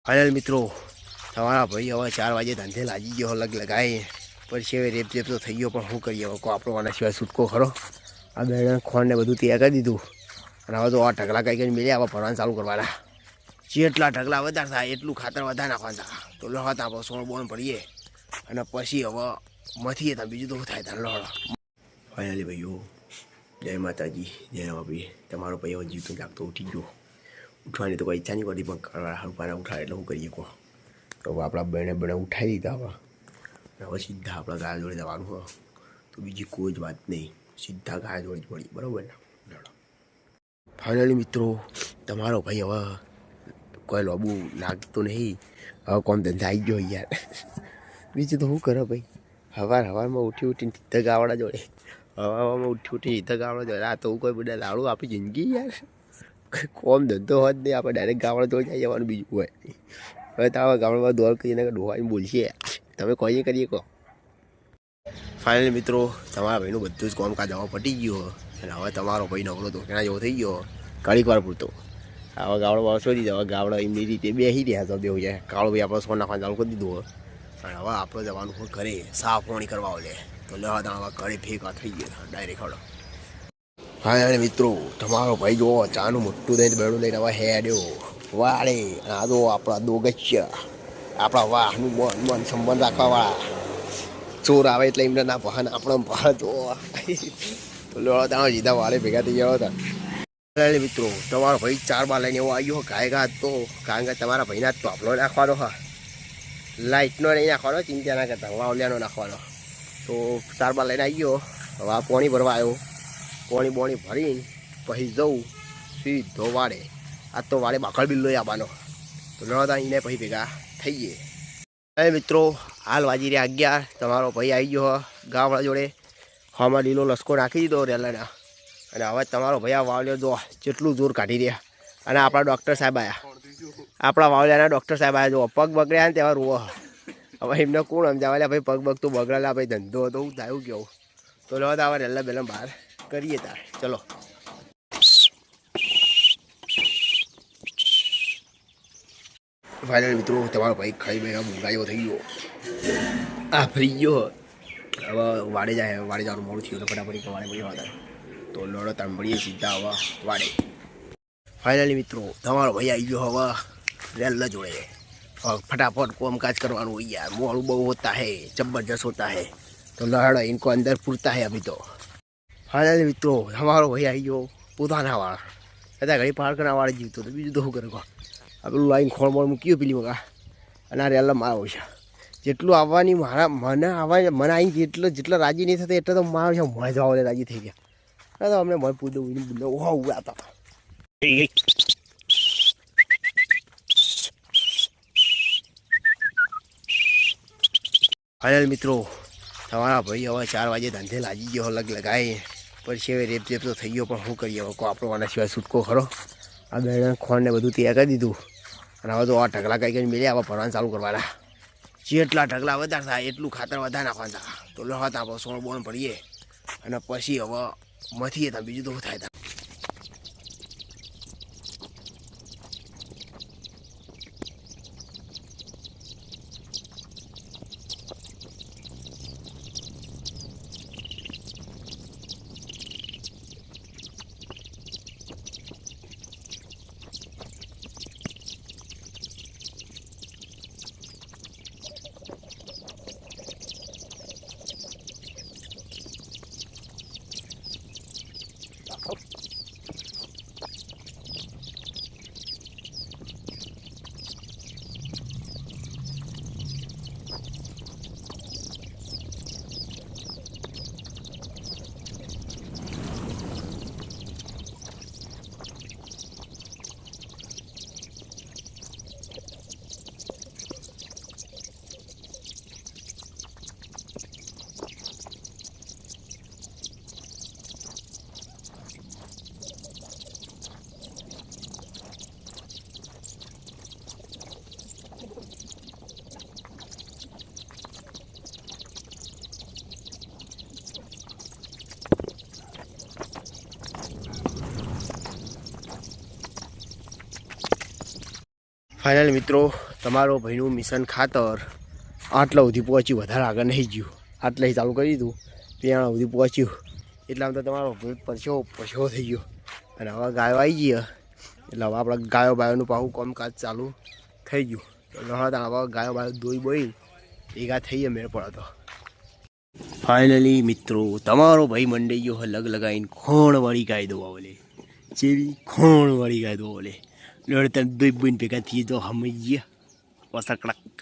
Final મિત્રો તમારા ભાઈ હવે 4 વાગે ધંધે લાગી ગયો લગ લગાય પછી હવે રેપ તો થઈ ગયો પણ શું કરીએ હવે આપણો આના સિવાય છૂટકો ખરો આ બેડા ખોણ ને બધું તૈયાર કરી દીધું અને હવે તો આ ઢગલા કઈ કઈ મેળ્યા હવે ભરવાનું ચાલુ કરવાના જેટલા ઢગલા વધારે થાય એટલું ખાતર વધારે નાખવાના તો લહત આપણે સોણ બોણ ભરીએ અને પછી હવે મથીએ ત્યાં બીજું તો થાય ત્યાં લહડ ફાઇનલી ભાઈઓ જય માતાજી જય બાપી તમારો ભાઈ હવે જીવતો લાગતો ઉઠી ગયો ઉઠવાની તો કોઈ ઈચ્છા નહીં કરતી પણ હરપાને ઉઠાડે એટલે શું કરીએ કહો તો આપણા બહેને ઉઠાવી દીધા હવે સીધા આપણા ગાય જોડે જવાનું હોય તો બીજી કોઈ જ વાત નહીં સીધા ગાય જોડે જ પડી બરાબર ને ફાઇનલી મિત્રો તમારો ભાઈ હવે કોઈ લોબુ લાગતું નહીં હવે કોમ ધંધા આવી ગયો યાર બીજું તો શું કરે ભાઈ હવારમાં ઉઠી ઉઠીને સીધા ગાવડા જોડે હવામાં ઉઠી સીધા ગાવડા જોડે આ તો કોઈ બધા લાડુ આપી જિંદગી યાર કોમ ધંધો હોત નહીં આપણે ડાયરેક્ટ ગામડા જોડે જઈ જવાનું બીજું હોય હવે તો આવા ગામડામાં દોડ કરીને ડોહાઈને બોલશે તમે કોઈ કરીએ કહો ફાઇનલી મિત્રો તમારા ભાઈનું બધું જ કામકાજ હવે પટી ગયું અને હવે તમારો ભાઈ નવરો તો એના જેવો થઈ ગયો ઘડીક વાર પૂરતો આવા ગાવડા શોધી દો ગાવડા એમની રીતે બેસી રહ્યા તો બેવું જાય કાળો ભાઈ આપણે સોન નાખવાનું ચાલુ કરી દીધું અને હવે આપણે જવાનું હોય ઘરે સાફ પાણી કરવા લે તો લેવા હવે ઘરે ફેંકા થઈ ગયા ડાયરેક્ટ હડો હા યાર મિત્રો તમારો ભાઈ જો ચાનું મોટું દઈને બેડું લઈને હવે હેડ્યો વાળે આ તો આપણા દોગચ્યા આપણા વાહનું મન સંબંધ રાખવાવાળા ચોર આવે એટલે એમને ના પહાને આપણે પહાડ જો તો લેવા ત્યાં સીધા વાળે ભેગા થઈ ગયા હતા મિત્રો તમારો ભાઈ 4 બાર લઈને એવો આવ્યો ગાયગા તો કારણ કે તમારા ભાઈના જ ટોપલો નાખવાનો હા લાઇટનો નહીં નાખવાનો ચિંતા ના કરતા વાવલિયાનો નાખવાનો તો 4 બાર લઈને આવી ગયો હવે આ પાણી ભરવા આવ્યો પોણી બોણી ભરીને પછી જવું સીધો વાડે આ તો વાડે બાકળ બિલ્લો આવવાનો તો લડતા એને પછી ભેગા થઈએ હવે મિત્રો હાલ વાજી રહ્યા 11 તમારો ભાઈ આવી ગયો ગામડા જોડે હવામાં લીલો લસકો નાખી દીધો રેલાના અને હવે તમારો ભાઈ આ વાવલ્યો જો જેટલું જોર કાઢી રહ્યા અને આપણા ડૉક્ટર સાહેબ આવ્યા આપણા વાવલિયાના ડૉક્ટર સાહેબ આવ્યા જો પગ બગડ્યા ને તેવા રોવો હવે એમને કોણ સમજાવેલા ભાઈ પગ બગ તો બગડેલા ભાઈ ધંધો હતો હું થયું કેવું તો લડતા હવે રેલા બેલા બહાર કરીએ તાર ચલો ફાઇનલ મિત્રો તમારો ભાઈ ખાઈ બેગા મુંગાયો થઈ ગયો આ ફરી ગયો હવે વાડે જાય વાડે જવાનું મોડું થયું ફટાફટ વાડે મળ્યો હતા તો લડો તાર મળીએ સીધા હવે વાડે ફાઇનલી મિત્રો તમારો ભાઈ આવી ગયો હવે રેલ જોડે फटाफट कामकाज करवाना हो यार मोड़ू बहु होता है जबरदस्त होता है तो लहड़ा इनको अंदर पुरता है अभी तो फाइनली मित्रों हमारो भाई आई गयो पोताना वाला कहता घड़ी पार करना वाले जीवतो तो बीजू तो શું કરે આ પેલું લાઈન ખોળ મોળ મૂક્યું પેલી મગા અને આ રેલા મારો છે જેટલું આવવાની મારા મને આવવા મને અહીં જેટલા રાજી નહીં થતા એટલે તો મારો છે મજા આવે રાજી થઈ ગયા તો અમને મન પૂછું ઓહો હતા ફાઇનલ મિત્રો તમારા ભાઈ હવે 4 વાગે ધંધે લાગી ગયો લગ લગાય પછી હવે રેપ તો થઈ ગયો પણ શું કરીએ હવે આપણો આના સિવાય છૂટકો ખરો આ બેડા ખોણ ને બધું તૈયાર કરી દીધું અને હવે તો આ ઢગલા કઈ કઈ મેળ્યા હવે ભરવાનું ચાલુ કરવાના જેટલા ઢગલા વધારે થાય એટલું ખાતર વધારે નાખવાના તો લહત આપણે સોણ બોણ ભરીએ અને પછી હવે મથીએ ત્યાં બીજું તો થાય ફાઇનલ મિત્રો તમારો ભાઈનું મિશન ખાતર આટલા સુધી પહોંચ્યું, વધારે આગળ નહીં ગયું. આટલે ચાલુ કરી દીધું, ત્યાં સુધી પહોંચ્યું. એટલામાં તો તમારો ભાઈ પછો થઈ ગયો. અને હવે ગાયો આવી ગઈ, એટલે હવે આપણે ગાયો બાયોનું પાછું કામકાજ ચાલુ થઈ ગયું. તો હવે ગાયો બાયો દોઈ બોઈ ભેગા થઈએ મેળ પડે તો. ફાઇનલી મિત્રો તમારો ભાઈ મંડાઈ ગયો લગ લગાવીને ખોણવાળી ગાય દોવા બોલે. જેવી ખોણવાળી ગાય દોવા બોલે. લડતા દોઈ બોઈને ભેગા થઈએ તો હમી ગયા પસકડક.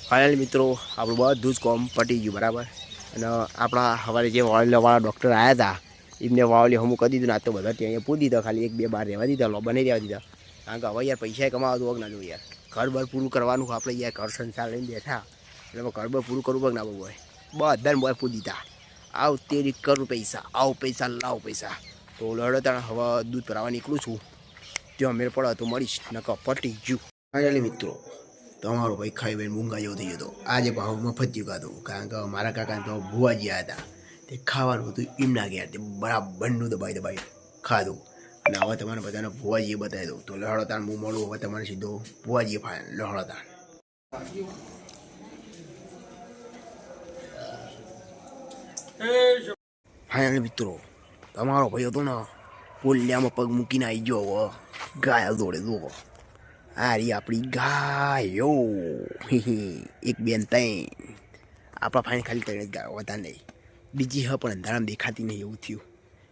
ફાઇનલી મિત્રો આપણું બધું જ કોમ પટી ગયું બરાબર. અને આપણા સવારે જે વાળીવાળા ડૉક્ટર આવ્યા હતા એમને વાવલી હમું કરી દીધું. ના તો બધા ત્યાં પૂરી દીધા, ખાલી 1-2 બાર રહેવા દીધા, લોબા નહીં રહેવા દીધા. કારણ કે હવે યાર પૈસા કમાવા દો ના દો યાર. ઘર બર પૂરું કરવાનું આપણે યાર, ઘર સંસાર લઈને બેઠા એટલે ઘર બર પૂરું કરવું પગ ના બોય બધાને બોય પૂરી દીધા. આવ તેરી કરું પૈસા, આવ પૈસા લાવ પૈસા. તો લડો તાણે હવે દૂધ ભરાવા નીકળું છું, ત્યાં મેળ પડે તો મળીશ, નકર પટી ગયું. ફાઇનલી મિત્રો તમારો ભાઈ ખાઈ ભાઈ મૂંગા જેવો થઈ ગયો. આજે ભાવ મફત જીવતો, કારણ કે મારા કાકાને તો ભુવાજી આવ્યા હતા, તે ખાવાનું હતું એમના ગયા, તે બરાબરનું દબાઈ ખાધું. અને હવે તમારે બધાને ભુવાજીએ બતાવી દઉં. તો લહડો તાણ હું મળું હવે તમારે સીધો ભુવાજીએ ફાઇનલ લહડો તાણ. ફાઇનલ મિત્રો તમારો ભાઈ હતો ને પોલિયામાં પગ મૂકીને આવી ગયો. ગાય દોડે દો આ રહી આપણી ગાયો. 1 2 3 આપણા ફાઇન ખાલી 3 જ ગાયો હતા નહીં, બીજી હ પણ અંધારામાં દેખાતી નહીં એવું થયું.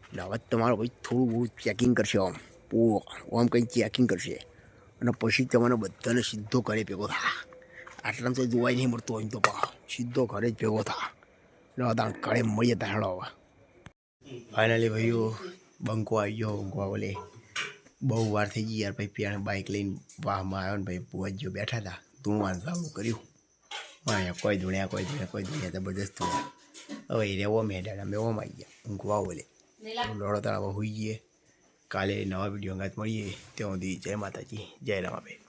એટલે હવે તમારો ભાઈ થોડું બહુ ચેકિંગ કરશે, આમ કંઈ ચેકિંગ કરશે અને પછી તમારે બધાને સીધો ઘરે ભેગો થા. આટલામાં તો જોવાય નહીં મળતો હોય તો સીધો ઘરે જ ભેગો થા. એટલે તાણ ઘરે મળીએ તાણો. હવે ફાઇનલી ભાઈઓ બંકો આવી ગયો. ઊંઘવા બોલે બહુ વાર થઈ ગઈ યાર. ભાઈ પેણ બાઇક લઈને વાહમાં આવ્યો ને ભાઈ ભુવાજીઓ બેઠા હતા, ધૂણવાનું ચાલુ કર્યું. અહીંયા કોઈ ધૂણ્યા જબરદસ્ત ધૂણ્યા. હવે રેવો મેં ઓમ આવી ગયા. ઊંઘવા બોલે લોડો તાળા હોઈ ગઈએ. કાલે નવા વિડીયો અંગાત મળીએ. ત્યાં સુધી જય માતાજી, જય રામાભાઈ.